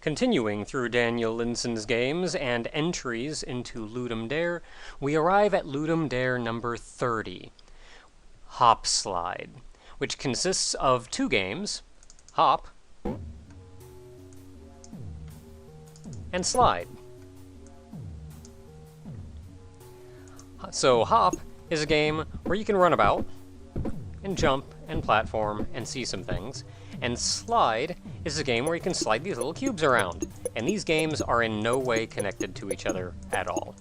Continuing through Daniel Linssen's games and entries into Ludum Dare, we arrive at Ludum Dare number 30, HopSlide, which consists of two games, Hop and Slide. So Hop is a game where you can run about and jump and platform and see some things, and Slide is a game where you can slide these little cubes around, and these games are in no way connected to each other at all.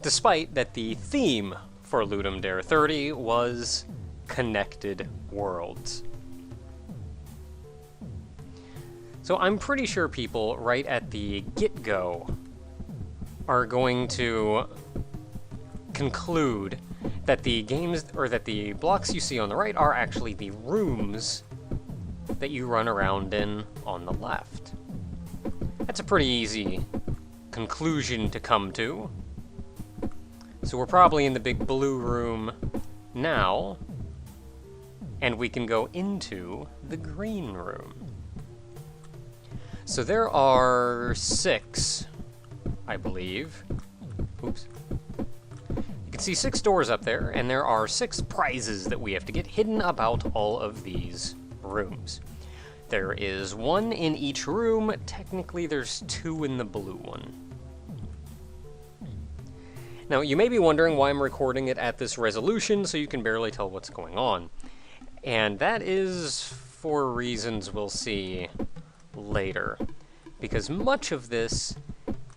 Despite that the theme for Ludum Dare 30 was Connected Worlds. So I'm pretty sure people right at the get-go are going to conclude that the games, or that the blocks you see on the right are actually the rooms that you run around in on the left. That's a pretty easy conclusion to come to. So we're probably in the big blue room now, and we can go into the green room. So there are 6, I believe. Oops. You can see 6 doors up there, and there are 6 prizes that we have to get hidden about all of these rooms. There is 1 in each room. Technically, there's 2 in the blue one. Now, you may be wondering why I'm recording it at this resolution, so you can barely tell what's going on. And that is for reasons we'll see later, because much of this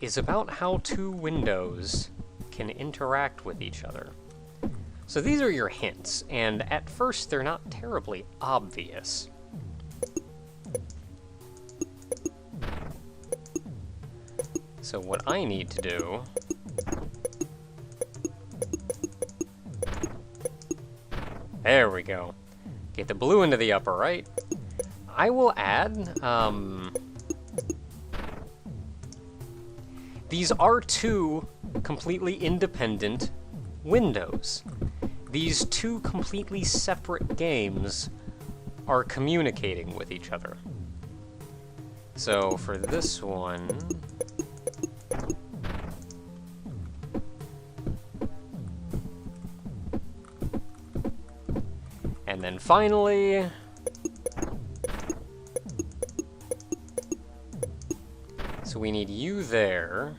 is about how 2 windows can interact with each other. So these are your hints, and at first they're not terribly obvious. So what I need to do there we go. Get the blue into the upper right. I will add, these are 2 completely independent windows. These 2 completely separate games are communicating with each other. So for this one, and then finally, so we need you there.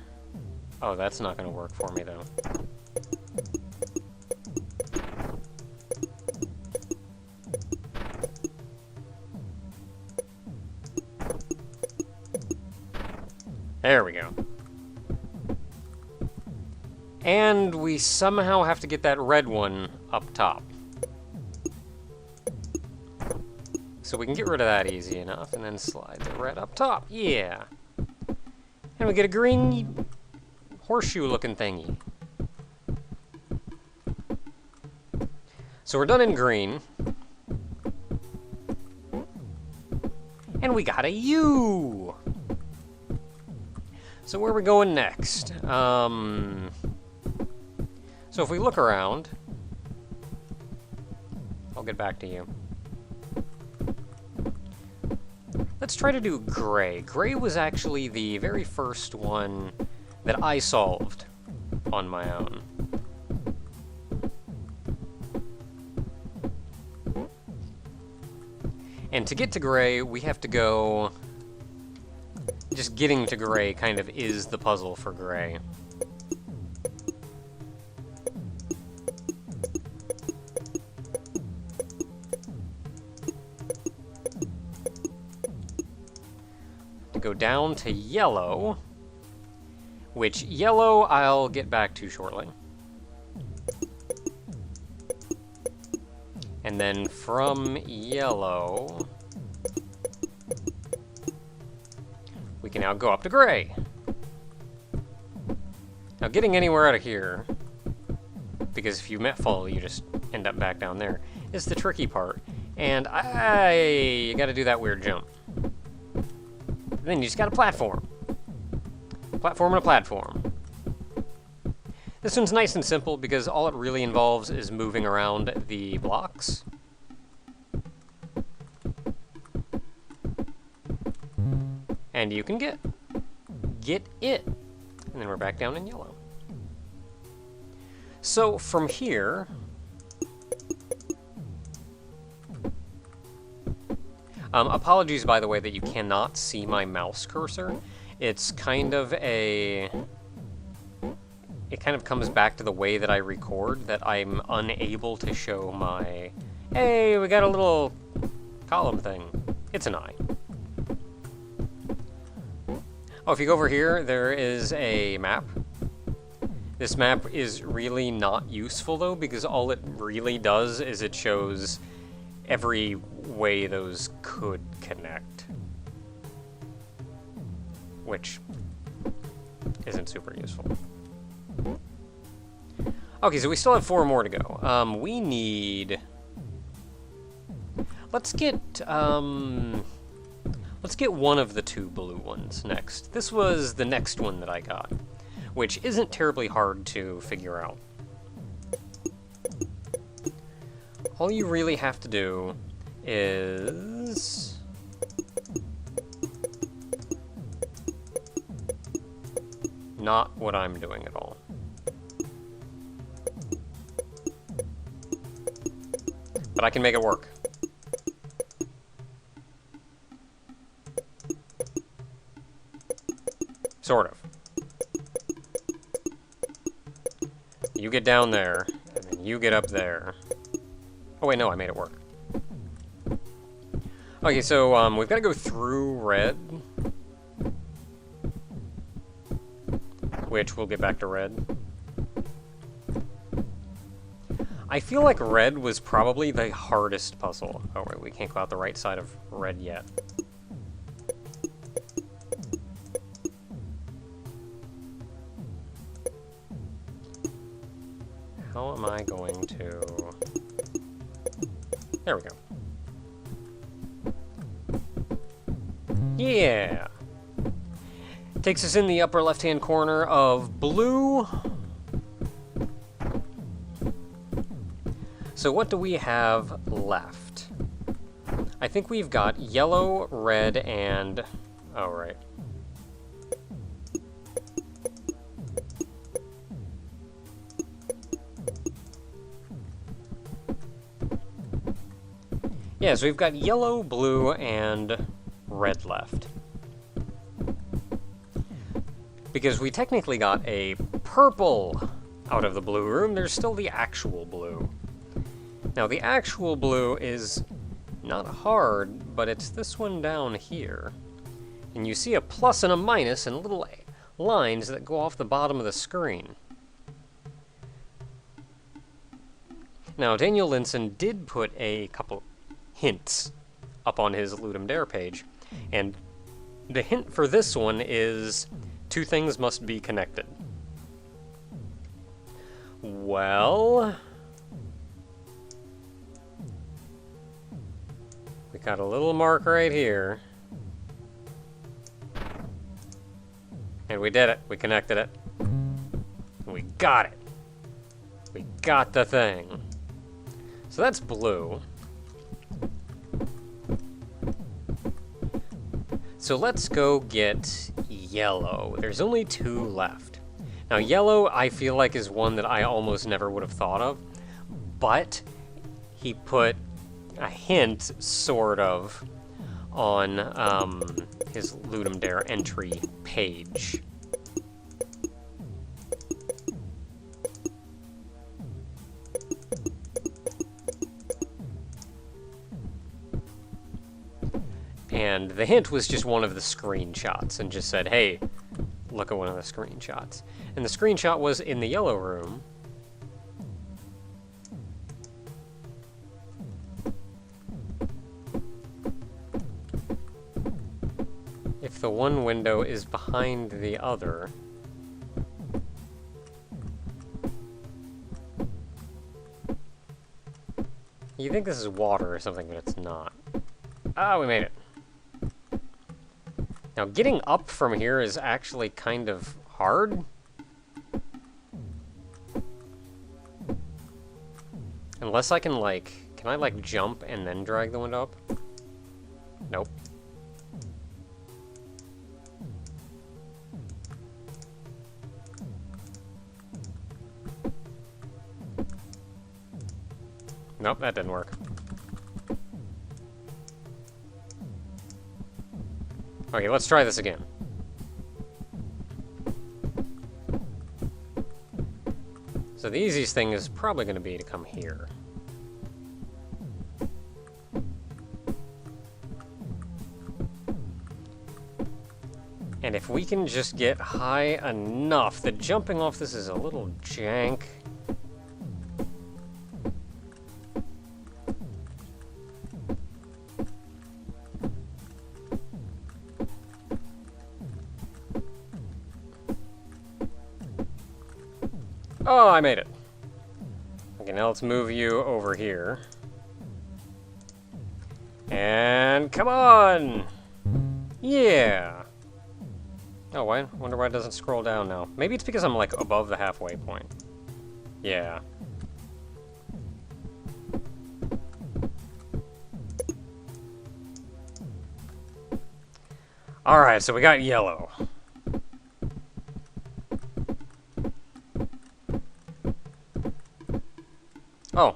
Oh, that's not going to work for me, though. There we go. And we somehow have to get that red one up top. So we can get rid of that easy enough, and then slide the red up top. Yeah. And we get a green horseshoe-looking thingy. So we're done in green. And we got a U! So where are we going next? So if we look around, I'll get back to you. Let's try to do gray. Gray was actually the very first one that I solved on my own. And to get to gray, we have to go... Just getting to gray kind of is the puzzle for gray. To go down to yellow, which yellow I'll get back to shortly. And then from yellow, we can now go up to gray. Now getting anywhere out of here, because if you fall, you just end up back down there, is the tricky part. And you gotta do that weird jump. And then you just gotta platform. Platform and a platform. This one's nice and simple because all it really involves is moving around the blocks. And you can get it. And then we're back down in yellow. So from here, apologies, by the way, that you cannot see my mouse cursor. It's kind of a... It kind of comes back to the way that I record, that I'm unable to show my... Hey, we got a little column thing. It's an eye. Oh, if you go over here, there is a map. This map is really not useful, though, because all it really does is it shows every way those could connect. Which isn't super useful. Okay, so we still have 4 more to go. We need... Let's get one of the 2 blue ones next. This was the next one that I got, which isn't terribly hard to figure out. All you really have to do is... not what I'm doing at all. But I can make it work. Sort of. You get down there, and then you get up there. Oh wait, no, I made it work. Okay, so we've got to go through red. Which we'll get back to red. I feel like red was probably the hardest puzzle. Oh wait, we can't go out the right side of red yet. How am I going to... There we go. Yeah! Takes us in the upper left-hand corner of blue. So what do we have left? I think we've got yellow, red, and... Oh, right. Yeah, so we've got yellow, blue, and red left. Because we technically got a purple out of the blue room, there's still the actual blue. Now, the actual blue is not hard, but it's this one down here. And you see a plus and a minus and little lines that go off the bottom of the screen. Now, Daniel Linssen did put a couple hints up on his Ludum Dare page, and the hint for this one is 2 things must be connected. Well, we got a little mark right here, and we did it. We connected it. We got it. We got the thing. So that's blue. So let's go get yellow. There's only 2 left. Now, yellow, I feel like, is one that I almost never would have thought of, but he put a hint, sort of, on his Ludum Dare entry page. And the hint was just one of the screenshots, and just said, hey, look at one of the screenshots. And the screenshot was in the yellow room. If the one window is behind the other... You think this is water or something, but it's not. Ah, we made it. Now, getting up from here is actually kind of hard. Unless I can, like... Can I, like, jump and then drag the window up? Nope. nope, that didn't work. Okay, let's try this again. So the easiest thing is probably going to be to come here. And if we can just get high enough, the jumping off this is a little jank. Oh, I made it. Okay, now let's move you over here. And come on! Yeah! Oh, why? Wonder why it doesn't scroll down now. Maybe it's because I'm, like, above the halfway point. Yeah. Alright, so we got yellow. Oh,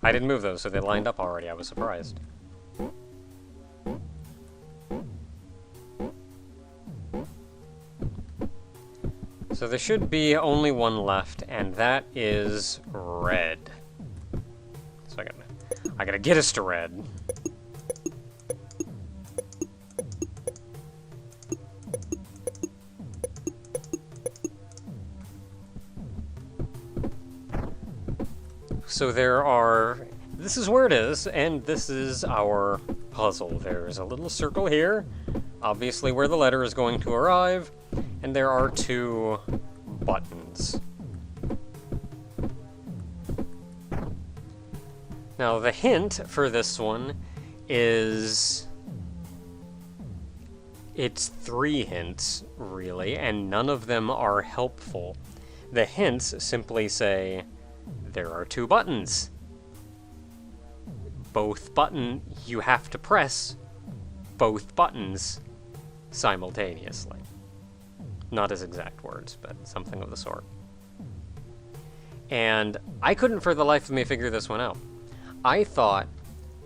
I didn't move those, so they lined up already. I was surprised. So there should be only one left, and that is red. So I gotta get us to red. So this is where it is, and this is our puzzle. There's a little circle here, obviously where the letter is going to arrive, and there are 2 buttons. Now the hint for this one is... it's 3 hints, really, and none of them are helpful. The hints simply say, there are 2 buttons. You have to press both buttons simultaneously. Not his exact words, but something of the sort. And I couldn't for the life of me figure this one out. I thought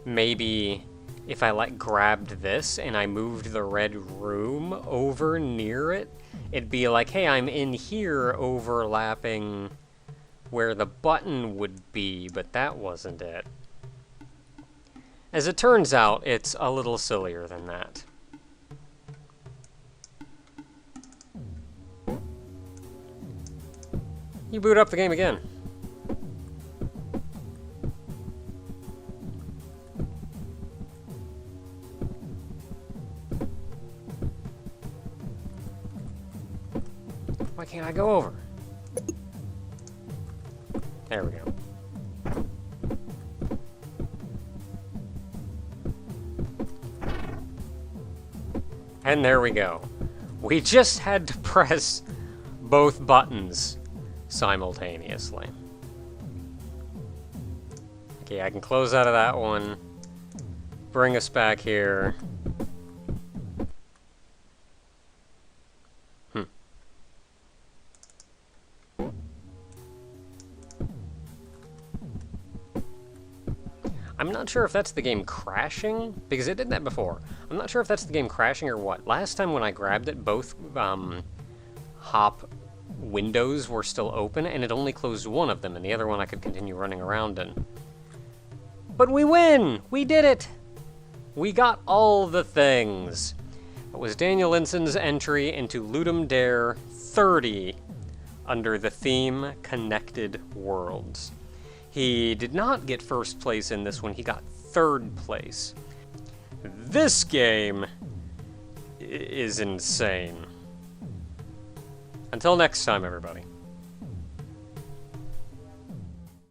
maybe if I grabbed this and I moved the red room over near it, it'd be like, hey, I'm in here overlapping where the button would be, but that wasn't it. As it turns out, it's a little sillier than that. You boot up the game again. Why can't I go over? There we go. And there we go. We just had to press both buttons simultaneously. Okay, I can close out of that one. Bring us back here. I'm not sure if that's the game crashing, because it did that before. I'm not sure if that's the game crashing or what. Last time when I grabbed it, both hop windows were still open, and it only closed one of them, and the other one I could continue running around in. But we win! We did it! We got all the things. It was Daniel Linssen's entry into Ludum Dare 30 under the theme Connected Worlds. He did not get first place in this one, he got 3rd place. This game is insane. Until next time, everybody.